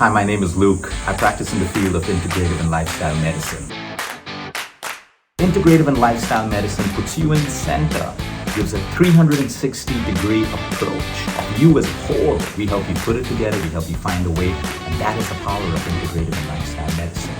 Hi, my name is Luke. I practice in the field of Integrative and Lifestyle Medicine. Integrative and Lifestyle Medicine puts you in the center, gives a 360-degree approach of you as a whole. We help you put it together, we help you find a way, and that is the power of Integrative and Lifestyle Medicine.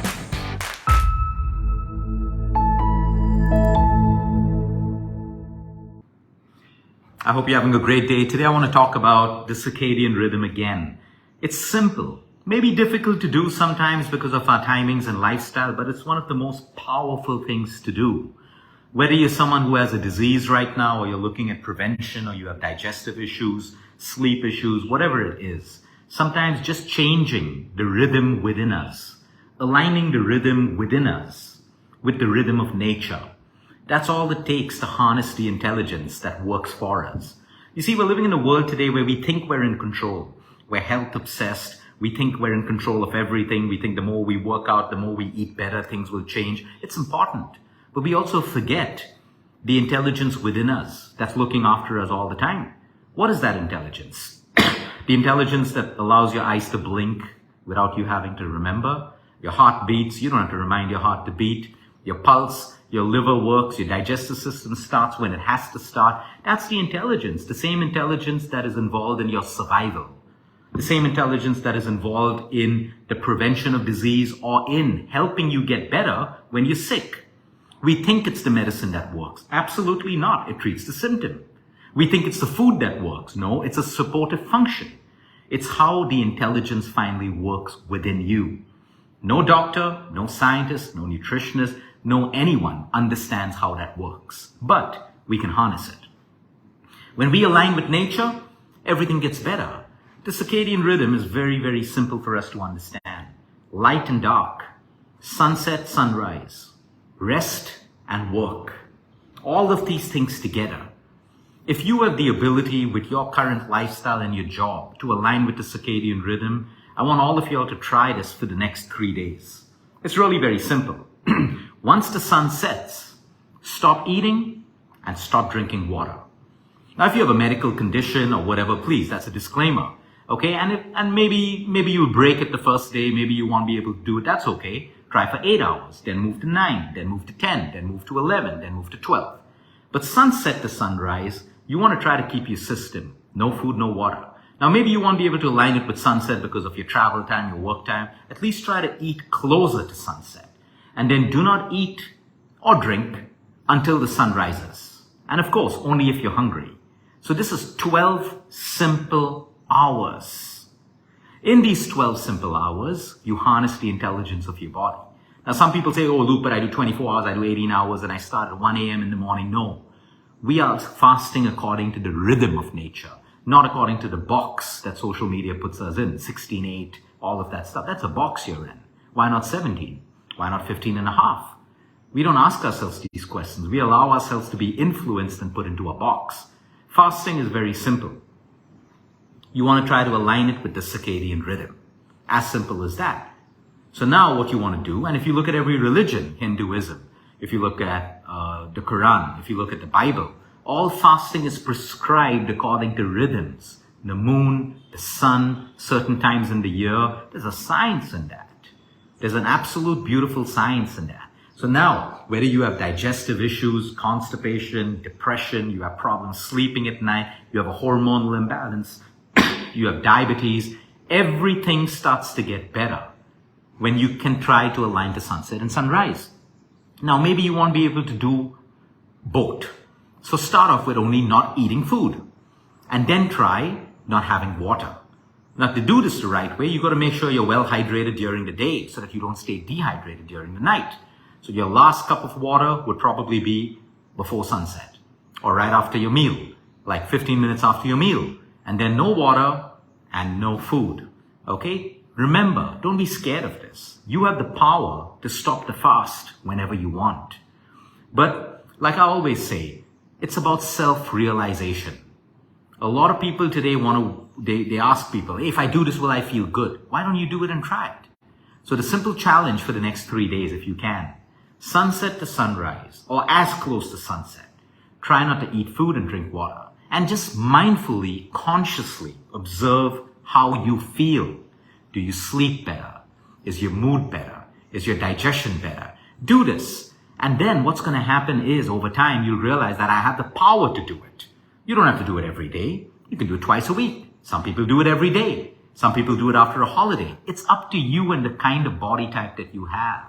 I hope you're having a great day. Today I want to talk about the circadian rhythm again. It's simple, maybe difficult to do sometimes because of our timings and lifestyle, but it's one of the most powerful things to do. Whether you're someone who has a disease right now, or you're looking at prevention, or you have digestive issues, sleep issues, whatever it is, sometimes just changing the rhythm within us, aligning the rhythm within us with the rhythm of nature. That's all it takes to harness the intelligence that works for us. You see, we're living in a world today where we think we're in control. We're health obsessed. We think we're in control of everything. We think the more we work out, the more we eat better, things will change. It's important. But we also forget the intelligence within us that's looking after us all the time. What is that intelligence? The intelligence that allows your eyes to blink without you having to remember. Your heart beats. You don't have to remind your heart to beat. Your pulse, your liver works, your digestive system starts when it has to start. That's the intelligence, the same intelligence that is involved in your survival. The same intelligence that is involved in the prevention of disease or in helping you get better when you're sick. We think it's the medicine that works. Absolutely not. It treats the symptom. We think it's the food that works. No, it's a supportive function. It's how the intelligence finally works within you. No doctor, no scientist, no nutritionist, no anyone understands how that works. But we can harness it. When we align with nature, everything gets better. The circadian rhythm is very, very simple for us to understand. Light and dark, sunset, sunrise, rest and work. All of these things together. If you have the ability with your current lifestyle and your job to align with the circadian rhythm, I want all of you all to try this for the next 3 days. It's really very simple. Once the sun sets, stop eating and stop drinking water. Now, if you have a medical condition or whatever, please, that's a disclaimer. Okay, and maybe you'll break it the first day, maybe you won't be able to do it, that's okay. Try for 8 hours, then move to 9, then move to 10, then move to 11, then move to 12. But sunset to sunrise, you want to try to keep your system, no food, no water. Now, maybe you won't be able to align it with sunset because of your travel time, your work time. At least try to eat closer to sunset. And then do not eat or drink until the sun rises. And of course, only if you're hungry. So this is 12 simple hours. In these 12 simple hours, you harness the intelligence of your body. Now, some people say, oh, Luke, but I do 24 hours, I do 18 hours, and I start at 1 a.m. in the morning. No. We are fasting according to the rhythm of nature, not according to the box that social media puts us in, 16-8, all of that stuff. That's a box you're in. Why not 17? Why not 15 and a half? We don't ask ourselves these questions. We allow ourselves to be influenced and put into a box. Fasting is very simple. You want to try to align it with the circadian rhythm. As simple as that. So now what you want to do, and if you look at every religion, Hinduism, if you look at the Quran, if you look at the Bible, all fasting is prescribed according to rhythms. The moon, the sun, certain times in the year. There's a science in that. There's an absolute beautiful science in that. So now, whether you have digestive issues, constipation, depression, you have problems sleeping at night, you have a hormonal imbalance, you have diabetes, everything starts to get better when you can try to align to sunset and sunrise. Now, maybe you won't be able to do both. So start off with only not eating food and then try not having water. Now, to do this the right way, you've got to make sure you're well hydrated during the day so that you don't stay dehydrated during the night. So your last cup of water would probably be before sunset or right after your meal, like 15 minutes after your meal. And then no water and no food. Okay? Remember, don't be scared of this. You have the power to stop the fast whenever you want. But like I always say, it's about self-realization. A lot of people today they ask people, hey, if I do this, will I feel good? Why don't you do it and try it? So the simple challenge for the next 3 days, if you can, sunset to sunrise or as close to sunset. Try not to eat food and drink water. And just mindfully, consciously observe how you feel. Do you sleep better? Is your mood better? Is your digestion better? Do this. And then what's going to happen is over time, you'll realize that I have the power to do it. You don't have to do it every day. You can do it twice a week. Some people do it every day. Some people do it after a holiday. It's up to you and the kind of body type that you have.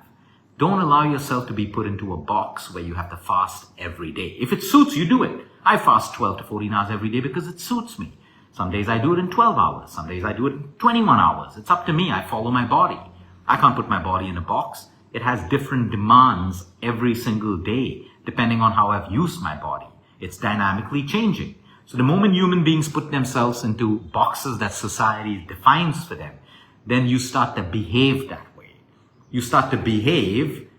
Don't allow yourself to be put into a box where you have to fast every day. If it suits you, do it. I fast 12 to 14 hours every day because it suits me. Some days I do it in 12 hours. Some days I do it in 21 hours. It's up to me. I follow my body. I can't put my body in a box. It has different demands every single day, depending on how I've used my body. It's dynamically changing. So the moment human beings put themselves into boxes that society defines for them, then you start to behave that way. You start to behave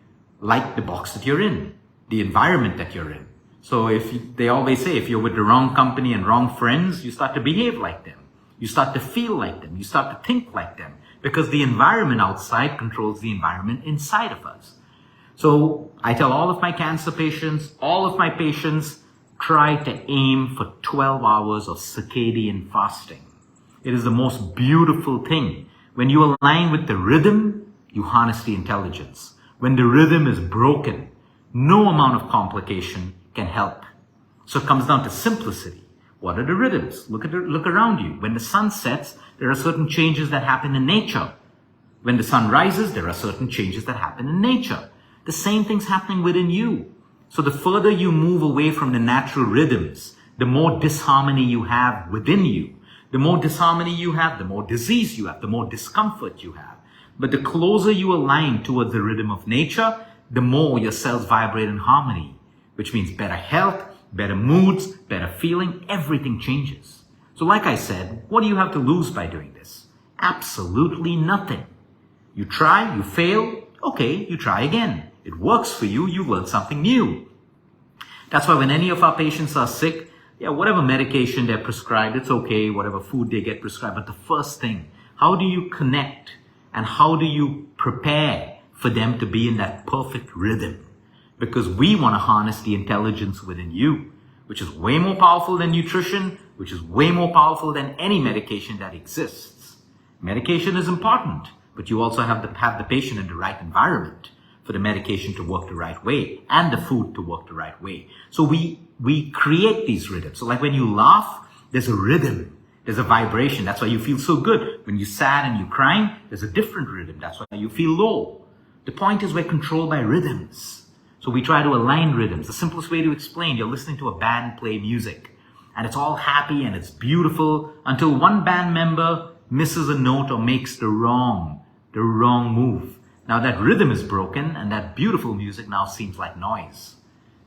like the box that you're in, the environment that you're in. So they always say, if you're with the wrong company and wrong friends, you start to behave like them. You start to feel like them. You start to think like them, because the environment outside controls the environment inside of us. So I tell all of my cancer patients, all of my patients, try to aim for 12 hours of circadian fasting. It is the most beautiful thing. When you align with the rhythm, you harness the intelligence. When the rhythm is broken, no amount of complication can help. So it comes down to simplicity. What are the rhythms? Look around you. When the sun sets, there are certain changes that happen in nature. When the sun rises, there are certain changes that happen in nature. The same thing's happening within you. So the further you move away from the natural rhythms, the more disharmony you have within you. The more disharmony you have, the more disease you have, the more discomfort you have. But the closer you align towards the rhythm of nature, the more your cells vibrate in harmony, which means better health, better moods, better feeling, everything changes. So like I said, what do you have to lose by doing this? Absolutely nothing. You try, you fail, okay, you try again. It works for you, you learn something new. That's why when any of our patients are sick, whatever medication they're prescribed, it's okay, whatever food they get prescribed. But the first thing, how do you connect and how do you prepare for them to be in that perfect rhythm? Because we want to harness the intelligence within you, which is way more powerful than nutrition, which is way more powerful than any medication that exists. Medication is important, but you also have to have the patient in the right environment for the medication to work the right way and the food to work the right way. So we create these rhythms. So like when you laugh, there's a rhythm, there's a vibration. That's why you feel so good. When you're sad and you're crying, there's a different rhythm. That's why you feel low. The point is we're controlled by rhythms. So we try to align rhythms. The simplest way to explain, you're listening to a band play music and it's all happy and it's beautiful until one band member misses a note or makes the wrong move. Now that rhythm is broken and that beautiful music now seems like noise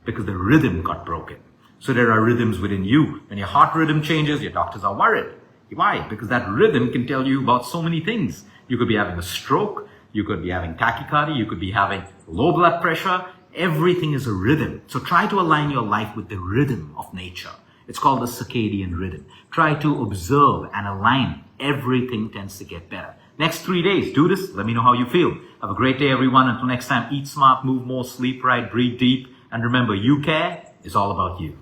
because the rhythm got broken. So there are rhythms within you. When your heart rhythm changes, your doctors are worried. Why? Because that rhythm can tell you about so many things. You could be having a stroke. You could be having tachycardia. You could be having low blood pressure. Everything is a rhythm. So try to align your life with the rhythm of nature. It's called the circadian rhythm. Try to observe and align. Everything tends to get better. Next 3 days, do this. Let me know how you feel. Have a great day, everyone. Until next time, eat smart, move more, sleep right, breathe deep. And remember, you care is all about you.